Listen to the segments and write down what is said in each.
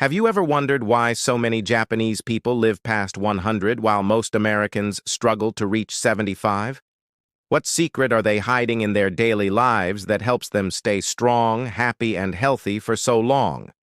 Have you ever wondered why so many Japanese people live past 100 while most Americans struggle to reach 75? What secret are they hiding in their daily lives that helps them stay strong, happy, and healthy for so long?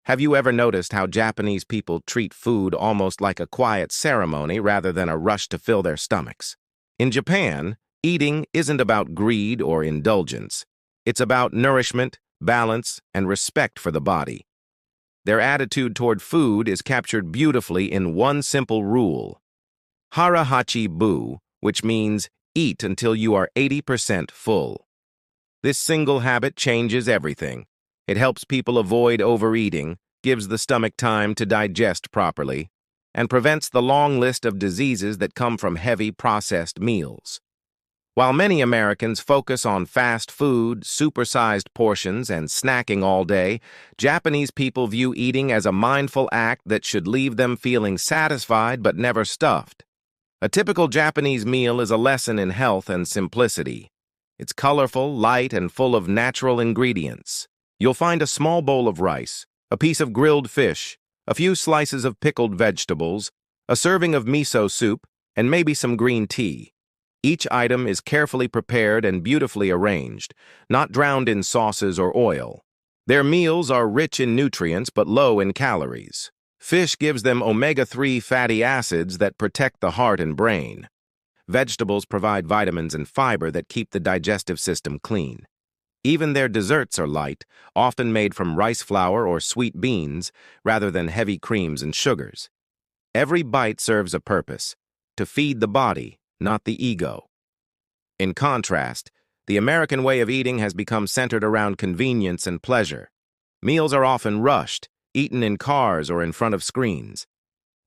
Have you ever noticed how Japanese people treat food almost like a quiet ceremony rather than a rush to fill their stomachs? In Japan, eating isn't about greed or indulgence. It's about nourishment, balance, and respect for the body. Their attitude toward food is captured beautifully in one simple rule: hara hachi bu, which means eat until you are 80% full. This single habit changes everything. It helps people avoid overeating, gives the stomach time to digest properly, and prevents the long list of diseases that come from heavy processed meals. While many Americans focus on fast food, supersized portions, and snacking all day, Japanese people view eating as a mindful act that should leave them feeling satisfied but never stuffed. A typical Japanese meal is a lesson in health and simplicity. It's colorful, light, and full of natural ingredients. You'll find a small bowl of rice, a piece of grilled fish, a few slices of pickled vegetables, a serving of miso soup, and maybe some green tea. Each item is carefully prepared and beautifully arranged, not drowned in sauces or oil. Their meals are rich in nutrients but low in calories. Fish gives them omega-3 fatty acids that protect the heart and brain. Vegetables provide vitamins and fiber that keep the digestive system clean. Even their desserts are light, often made from rice flour or sweet beans rather than heavy creams and sugars. Every bite serves a purpose: to feed the body, not the ego. In contrast, the American way of eating has become centered around convenience and pleasure. Meals are often rushed, eaten in cars or in front of screens.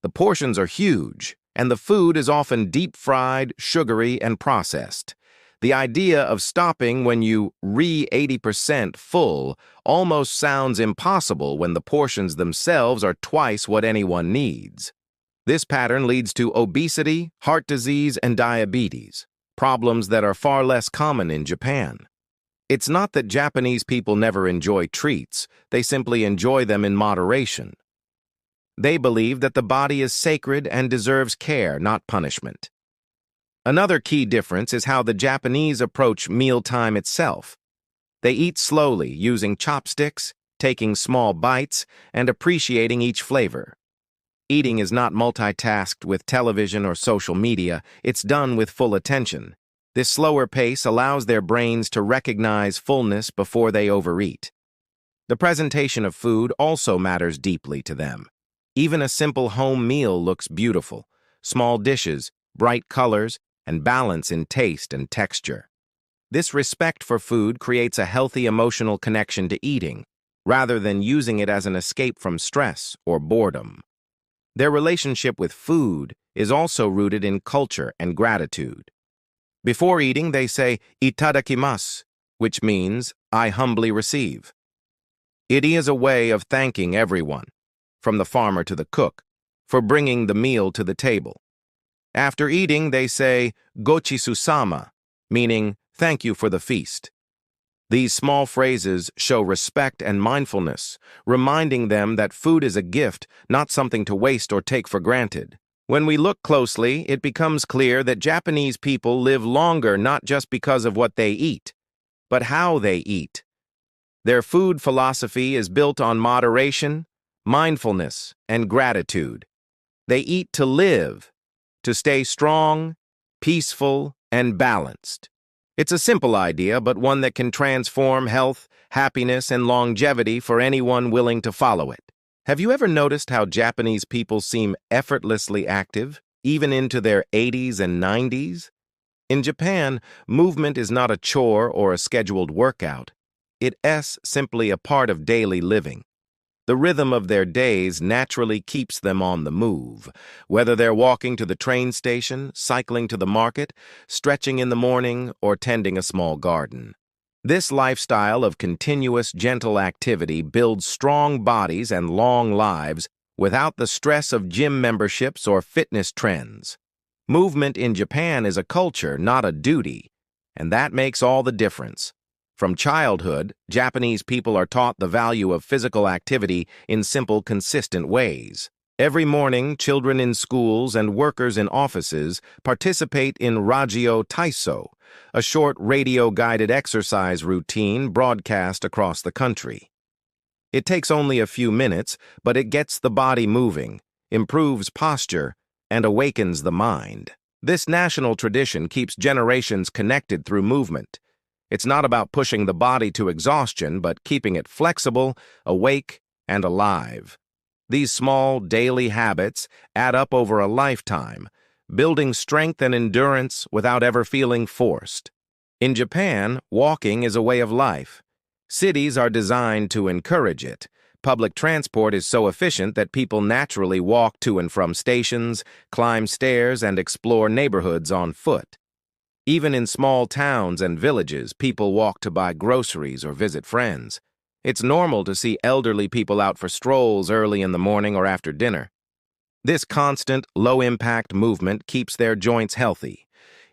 The portions are huge, and the food is often deep-fried, sugary, and processed. The idea of stopping when you reach 80% full almost sounds impossible when the portions themselves are twice what anyone needs. This pattern leads to obesity, heart disease, and diabetes, problems that are far less common in Japan. It's not that Japanese people never enjoy treats, they simply enjoy them in moderation. They believe that the body is sacred and deserves care, not punishment. Another key difference is how the Japanese approach mealtime itself. They eat slowly, using chopsticks, taking small bites, and appreciating each flavor. Eating is not multitasked with television or social media, it's done with full attention. This slower pace allows their brains to recognize fullness before they overeat. The presentation of food also matters deeply to them. Even a simple home meal looks beautiful: small dishes, bright colors, and balance in taste and texture. This respect for food creates a healthy emotional connection to eating, rather than using it as an escape from stress or boredom. Their relationship with food is also rooted in culture and gratitude. Before eating, they say "itadakimasu," which means "I humbly receive." It is a way of thanking everyone, from the farmer to the cook, for bringing the meal to the table. After eating, they say "gochisu-sama," meaning "thank you for the feast." These small phrases show respect and mindfulness, reminding them that food is a gift, not something to waste or take for granted. When we look closely, it becomes clear that Japanese people live longer not just because of what they eat, but how they eat. Their food philosophy is built on moderation, mindfulness, and gratitude. They eat to live, to stay strong, peaceful, and balanced. It's a simple idea, but one that can transform health, happiness, and longevity for anyone willing to follow it. Have you ever noticed how Japanese people seem effortlessly active, even into their 80s and 90s? In Japan, movement is not a chore or a scheduled workout. It's simply a part of daily living. The rhythm of their days naturally keeps them on the move, whether they're walking to the train station, cycling to the market, stretching in the morning, or tending a small garden. This lifestyle of continuous, gentle activity builds strong bodies and long lives without the stress of gym memberships or fitness trends. Movement in Japan is a culture, not a duty, and that makes all the difference. From childhood, Japanese people are taught the value of physical activity in simple, consistent ways. Every morning, children in schools and workers in offices participate in Ragyo Taiso, a short radio-guided exercise routine broadcast across the country. It takes only a few minutes, but it gets the body moving, improves posture, and awakens the mind. This national tradition keeps generations connected through movement. It's not about pushing the body to exhaustion, but keeping it flexible, awake, and alive. These small, daily habits add up over a lifetime, building strength and endurance without ever feeling forced. In Japan, walking is a way of life. Cities are designed to encourage it. Public transport is so efficient that people naturally walk to and from stations, climb stairs, and explore neighborhoods on foot. Even in small towns and villages, people walk to buy groceries or visit friends. It's normal to see elderly people out for strolls early in the morning or after dinner. This constant, low-impact movement keeps their joints healthy,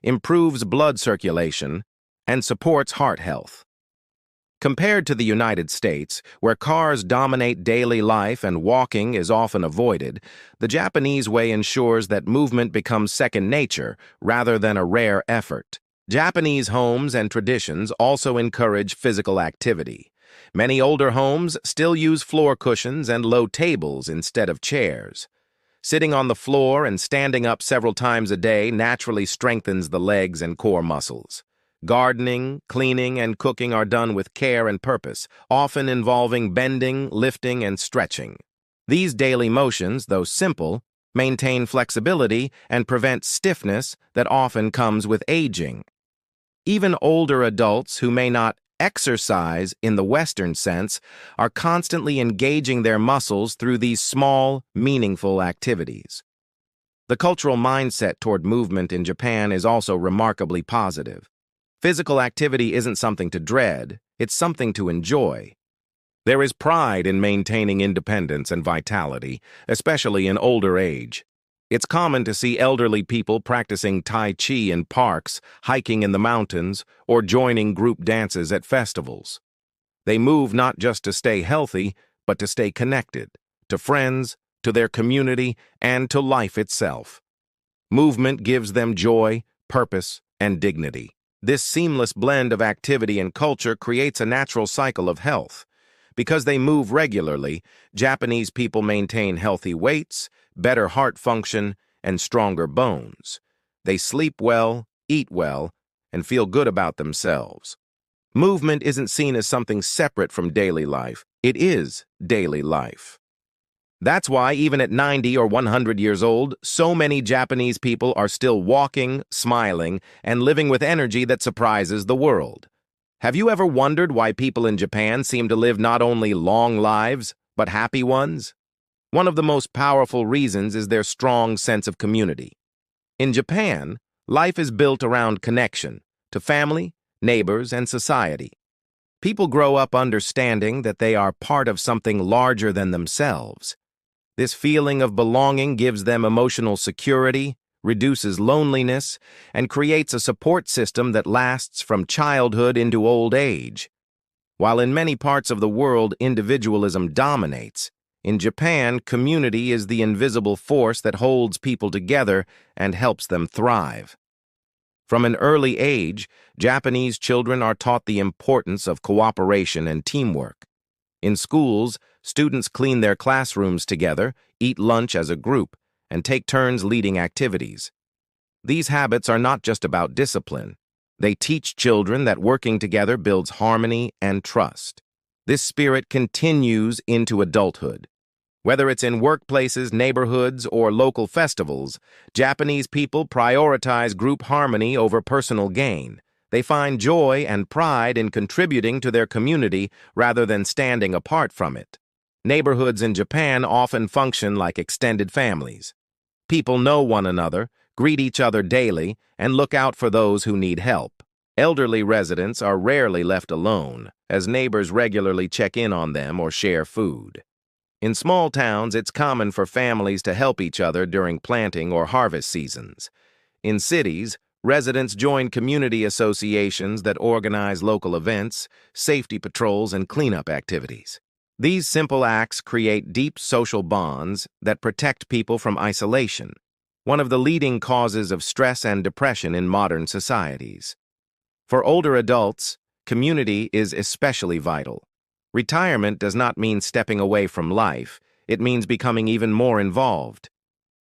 improves blood circulation, and supports heart health. Compared to the United States, where cars dominate daily life and walking is often avoided, the Japanese way ensures that movement becomes second nature rather than a rare effort. Japanese homes and traditions also encourage physical activity. Many older homes still use floor cushions and low tables instead of chairs. Sitting on the floor and standing up several times a day naturally strengthens the legs and core muscles. Gardening, cleaning, and cooking are done with care and purpose, often involving bending, lifting, and stretching. These daily motions, though simple, maintain flexibility and prevent stiffness that often comes with aging. Even older adults who may not exercise in the Western sense are constantly engaging their muscles through these small, meaningful activities. The cultural mindset toward movement in Japan is also remarkably positive. Physical activity isn't something to dread, it's something to enjoy. There is pride in maintaining independence and vitality, especially in older age. It's common to see elderly people practicing Tai Chi in parks, hiking in the mountains, or joining group dances at festivals. They move not just to stay healthy, but to stay connected, to friends, to their community, and to life itself. Movement gives them joy, purpose, and dignity. This seamless blend of activity and culture creates a natural cycle of health. Because they move regularly, Japanese people maintain healthy weights, better heart function, and stronger bones. They sleep well, eat well, and feel good about themselves. Movement isn't seen as something separate from daily life. It is daily life. That's why, even at 90 or 100 years old, so many Japanese people are still walking, smiling, and living with energy that surprises the world. Have you ever wondered why people in Japan seem to live not only long lives, but happy ones? One of the most powerful reasons is their strong sense of community. In Japan, life is built around connection to family, neighbors, and society. People grow up understanding that they are part of something larger than themselves. This feeling of belonging gives them emotional security, reduces loneliness, and creates a support system that lasts from childhood into old age. While in many parts of the world individualism dominates, in Japan, community is the invisible force that holds people together and helps them thrive. From an early age, Japanese children are taught the importance of cooperation and teamwork. In schools, students clean their classrooms together, eat lunch as a group, and take turns leading activities. These habits are not just about discipline. They teach children that working together builds harmony and trust. This spirit continues into adulthood. Whether it's in workplaces, neighborhoods, or local festivals, Japanese people prioritize group harmony over personal gain. They find joy and pride in contributing to their community rather than standing apart from it. Neighborhoods in Japan often function like extended families. People know one another, greet each other daily, and look out for those who need help. Elderly residents are rarely left alone, as neighbors regularly check in on them or share food. In small towns, it's common for families to help each other during planting or harvest seasons. In cities, Residents join community associations that organize local events, safety patrols, and cleanup activities. These simple acts create deep social bonds that protect people from isolation, one of the leading causes of stress and depression in modern societies. For older adults, community is especially vital. Retirement does not mean stepping away from life, it means becoming even more involved.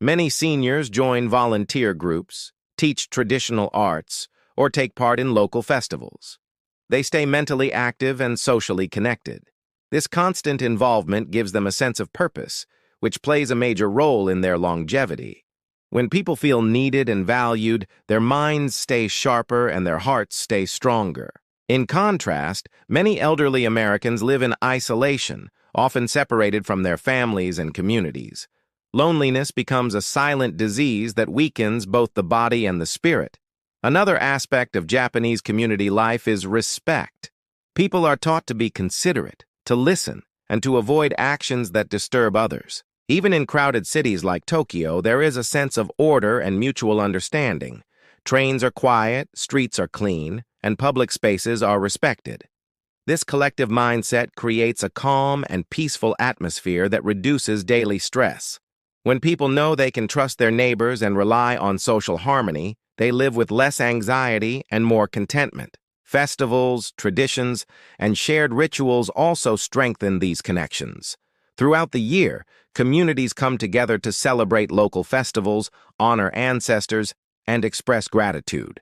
Many seniors join volunteer groups, teach traditional arts, or take part in local festivals. They stay mentally active and socially connected. This constant involvement gives them a sense of purpose, which plays a major role in their longevity. When people feel needed and valued, their minds stay sharper and their hearts stay stronger. In contrast, many elderly Americans live in isolation, often separated from their families and communities. Loneliness becomes a silent disease that weakens both the body and the spirit. Another aspect of Japanese community life is respect. People are taught to be considerate, to listen, and to avoid actions that disturb others. Even in crowded cities like Tokyo, there is a sense of order and mutual understanding. Trains are quiet, streets are clean, and public spaces are respected. This collective mindset creates a calm and peaceful atmosphere that reduces daily stress. When people know they can trust their neighbors and rely on social harmony, they live with less anxiety and more contentment. Festivals, traditions, and shared rituals also strengthen these connections. Throughout the year, communities come together to celebrate local festivals, honor ancestors, and express gratitude.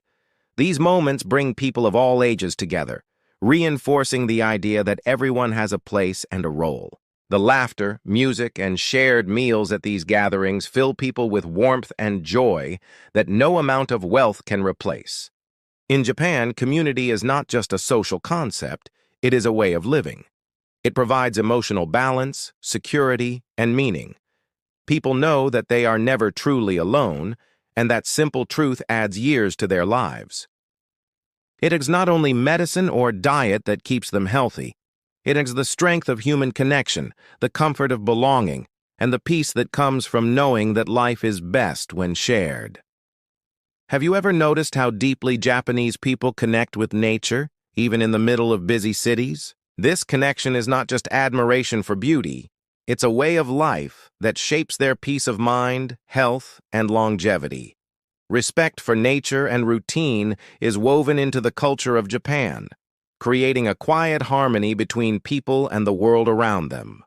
These moments bring people of all ages together, reinforcing the idea that everyone has a place and a role. The laughter, music, and shared meals at these gatherings fill people with warmth and joy that no amount of wealth can replace. In Japan, community is not just a social concept, it is a way of living. It provides emotional balance, security, and meaning. People know that they are never truly alone, and that simple truth adds years to their lives. It is not only medicine or diet that keeps them healthy. It is the strength of human connection, the comfort of belonging, and the peace that comes from knowing that life is best when shared. Have you ever noticed how deeply Japanese people connect with nature, even in the middle of busy cities? This connection is not just admiration for beauty, it's a way of life that shapes their peace of mind, health, and longevity. Respect for nature and routine is woven into the culture of Japan, creating a quiet harmony between people and the world around them.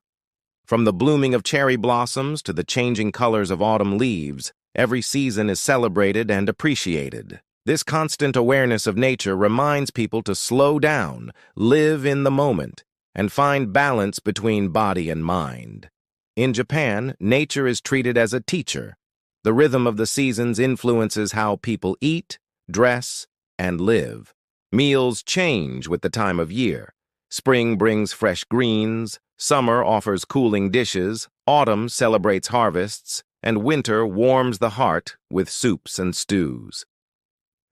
From the blooming of cherry blossoms to the changing colors of autumn leaves, every season is celebrated and appreciated. This constant awareness of nature reminds people to slow down, live in the moment, and find balance between body and mind. In Japan, nature is treated as a teacher. The rhythm of the seasons influences how people eat, dress, and live. Meals change with the time of year. Spring brings fresh greens, summer offers cooling dishes, autumn celebrates harvests, and winter warms the heart with soups and stews.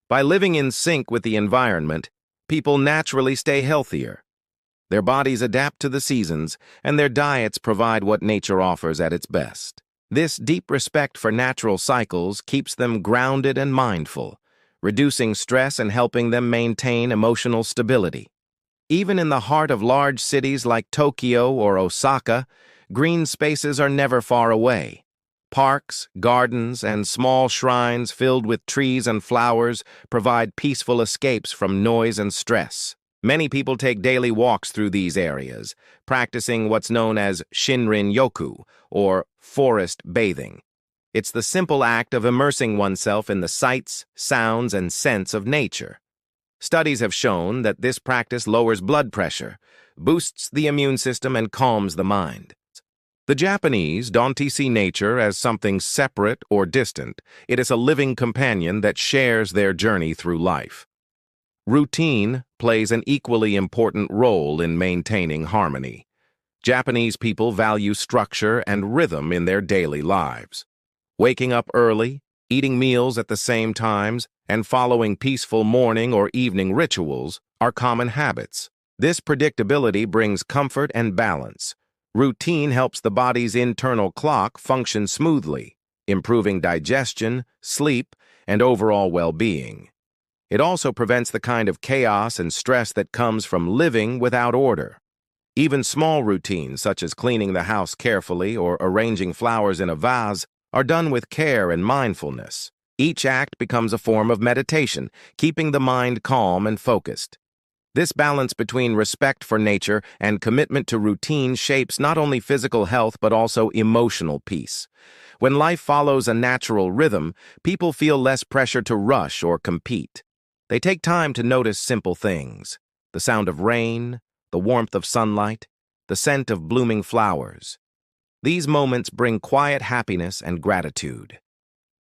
By living in sync with the environment, people naturally stay healthier. Their bodies adapt to the seasons, and their diets provide what nature offers at its best. This deep respect for natural cycles keeps them grounded and mindful, reducing stress and helping them maintain emotional stability. Even in the heart of large cities like Tokyo or Osaka, green spaces are never far away. Parks, gardens, and small shrines filled with trees and flowers provide peaceful escapes from noise and stress. Many people take daily walks through these areas, practicing what's known as Shinrin-yoku, or forest bathing. It's the simple act of immersing oneself in the sights, sounds, and scents of nature. Studies have shown that this practice lowers blood pressure, boosts the immune system, and calms the mind. The Japanese don't see nature as something separate or distant. It is a living companion that shares their journey through life. Routine plays an equally important role in maintaining harmony. Japanese people value structure and rhythm in their daily lives. Waking up early, eating meals at the same times, and following peaceful morning or evening rituals are common habits. This predictability brings comfort and balance. Routine helps the body's internal clock function smoothly. improving digestion, sleep, and overall well-being. It also prevents the kind of chaos and stress that comes from living without order. Even small routines, such as cleaning the house carefully or arranging flowers in a vase, are done with care and mindfulness. Each act becomes a form of meditation, keeping the mind calm and focused. This balance between respect for nature and commitment to routine shapes not only physical health but also emotional peace. When life follows a natural rhythm, people feel less pressure to rush or compete. They take time to notice simple things: the sound of rain, the warmth of sunlight, the scent of blooming flowers. These moments bring quiet happiness and gratitude.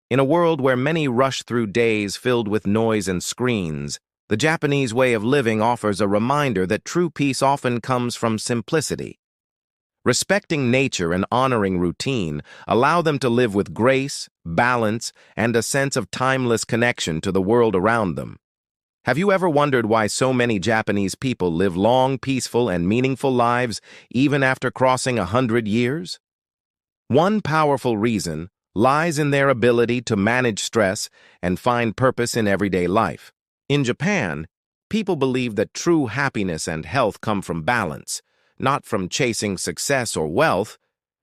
In a world where many rush through days filled with noise and screens, the Japanese way of living offers a reminder that true peace often comes from simplicity. Respecting nature and honoring routine allow them to live with grace, balance, and a sense of timeless connection to the world around them. Have you ever wondered why so many Japanese people live long, peaceful, and meaningful lives even after crossing 100 years? One powerful reason lies in their ability to manage stress and find purpose in everyday life. In Japan, people believe that true happiness and health come from balance, not from chasing success or wealth,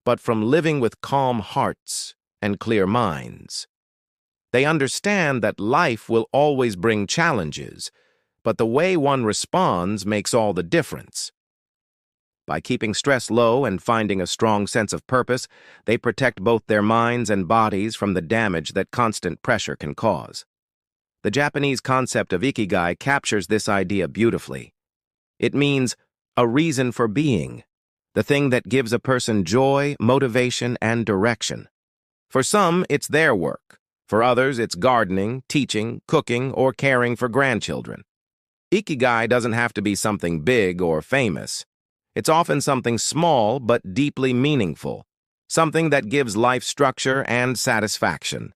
but from living with calm hearts and clear minds. They understand that life will always bring challenges, but the way one responds makes all the difference. By keeping stress low and finding a strong sense of purpose, they protect both their minds and bodies from the damage that constant pressure can cause. The Japanese concept of ikigai captures this idea beautifully. It means a reason for being, the thing that gives a person joy, motivation, and direction. For some, it's their work. For others, it's gardening, teaching, cooking, or caring for grandchildren. Ikigai doesn't have to be something big or famous. It's often something small but deeply meaningful, something that gives life structure and satisfaction.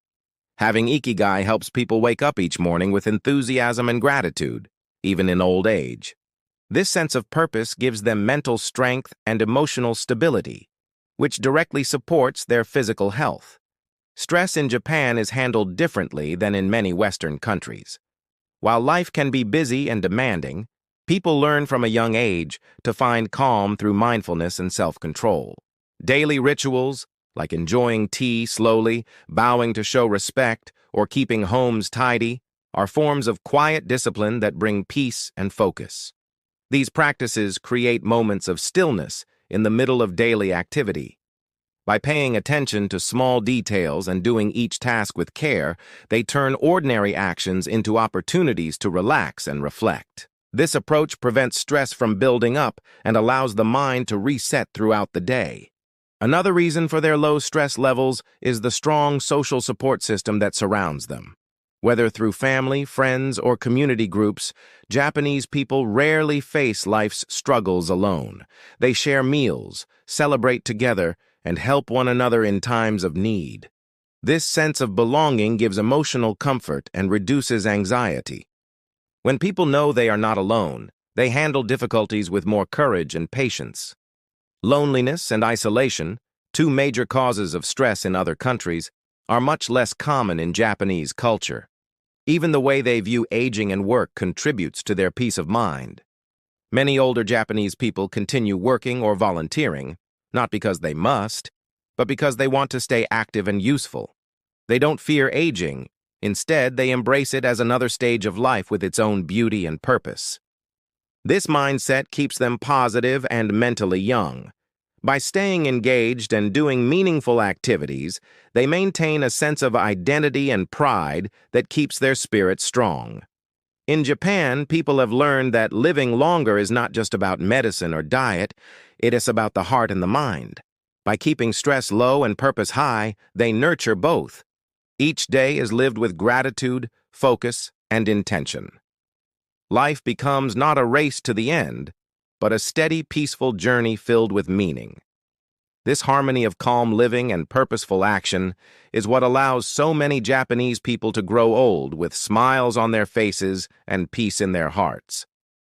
Having ikigai helps people wake up each morning with enthusiasm and gratitude, even in old age. This sense of purpose gives them mental strength and emotional stability, which directly supports their physical health. Stress in Japan is handled differently than in many Western countries. While life can be busy and demanding, people learn from a young age to find calm through mindfulness and self-control. Daily rituals, like enjoying tea slowly, bowing to show respect, or keeping homes tidy, are forms of quiet discipline that bring peace and focus. These practices create moments of stillness in the middle of daily activity. By paying attention to small details and doing each task with care, they turn ordinary actions into opportunities to relax and reflect. This approach prevents stress from building up and allows the mind to reset throughout the day. Another reason for their low stress levels is the strong social support system that surrounds them. Whether through family, friends, or community groups, Japanese people rarely face life's struggles alone. They share meals, celebrate together, and help one another in times of need. This sense of belonging gives emotional comfort and reduces anxiety. When people know they are not alone, they handle difficulties with more courage and patience. Loneliness and isolation, two major causes of stress in other countries, are much less common in Japanese culture. Even the way they view aging and work contributes to their peace of mind. Many older Japanese people continue working or volunteering, not because they must, but because they want to stay active and useful. They don't fear aging. Instead, they embrace it as another stage of life with its own beauty and purpose. This mindset keeps them positive and mentally young. By staying engaged and doing meaningful activities, they maintain a sense of identity and pride that keeps their spirit strong. In Japan, people have learned that living longer is not just about medicine or diet, it is about the heart and the mind. By keeping stress low and purpose high, they nurture both. Each day is lived with gratitude, focus, and intention. Life becomes not a race to the end, but a steady, peaceful journey filled with meaning. This harmony of calm living and purposeful action is what allows so many Japanese people to grow old with smiles on their faces and peace in their hearts.